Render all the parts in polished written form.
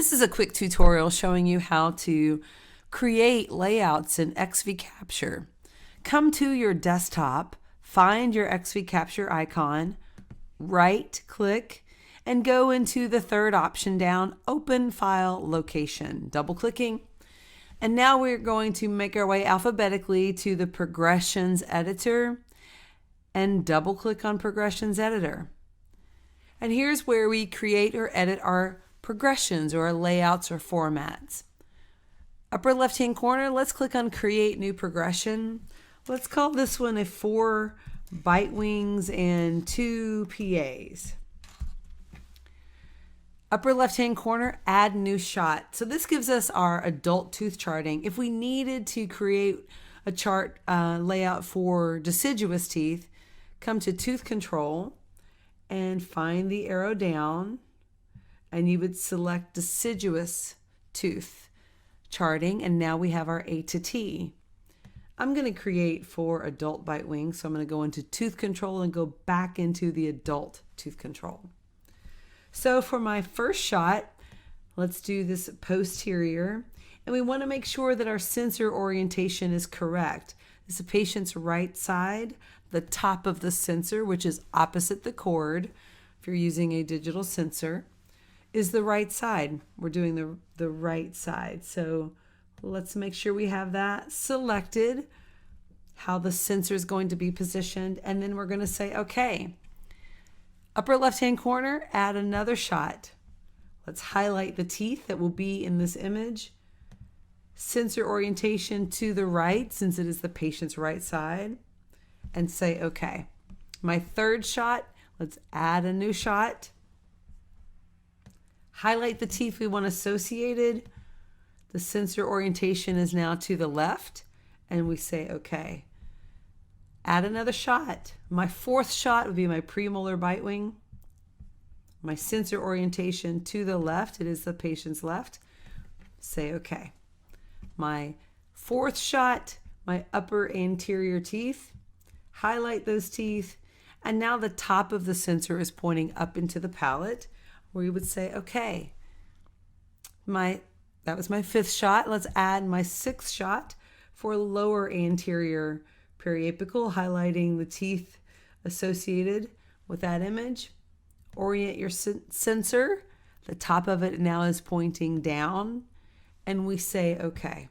This is a quick tutorial showing you how to create layouts in XVCapture. Come to your desktop, find your XVCapture icon, right-click, and go into the third option down, Open File Location, double-clicking. And now we're going to make our way alphabetically to the Progressions Editor and double-click on Progressions Editor. And here's where we create or edit our progressions or our layouts or formats. Upper left-hand corner, let's click on Create New Progression. Let's call this one a 4 bite wings and 2 PAs. Upper left-hand corner, Add New Shot. So this gives us our adult tooth charting. If we needed to create a chart layout for deciduous teeth, come to Tooth Control and find the arrow down, and you would select deciduous tooth charting, and now we have our A to T. I'm going to create for adult bite wings, so I'm going to go into Tooth Control and go back into the adult tooth control. So for my first shot, let's do this posterior, and we want to make sure that our sensor orientation is correct. This is the patient's right side, the top of the sensor, which is opposite the cord, if you're using a digital sensor, is the right side. We're doing the right side. So let's make sure we have that selected, how the sensor is going to be positioned, and then we're going to say, okay. Upper left-hand corner, add another shot. Let's highlight the teeth that will be in this image. Sensor orientation to the right, since it is the patient's right side, and say okay. My third shot, let's add a new shot. Highlight the teeth we want associated. The sensor orientation is now to the left, and we say okay. Add another shot. My fourth shot would be my premolar bite wing. My sensor orientation to the left, it is the patient's left. Say okay. My fourth shot, my upper anterior teeth. Highlight those teeth, and now the top of the sensor is pointing up into the palate, where you would say okay. That was my fifth shot. Let's add my sixth shot for lower anterior periapical, highlighting the teeth associated with that image. Orient your sensor. The top of it now is pointing down, and we say okay.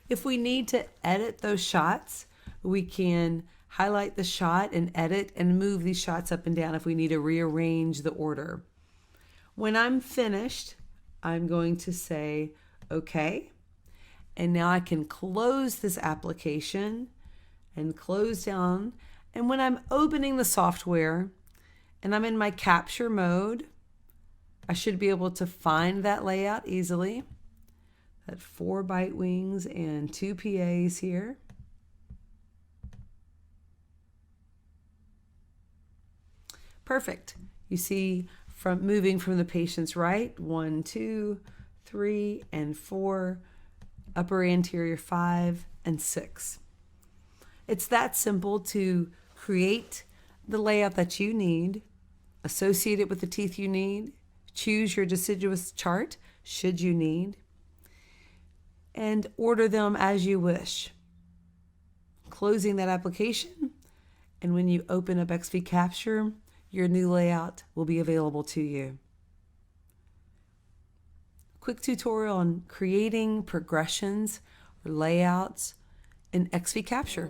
If we need to edit those shots, we can highlight the shot and edit and move these shots up and down if we need to rearrange the order. When I'm finished, I'm going to say okay. And now I can close this application and close down. And when I'm opening the software and I'm in my capture mode, I should be able to find that layout easily. That 4 bite wings and 2 PAs here. Perfect. You see from moving from the patient's right, 1, 2, 3, and 4, upper anterior 5, and 6. It's that simple to create the layout that you need, associate it with the teeth you need, choose your deciduous chart should you need, and order them as you wish. Closing that application, and when you open up XVCapture, your new layout will be available to you. Quick tutorial on creating progressions or layouts in XVCapture.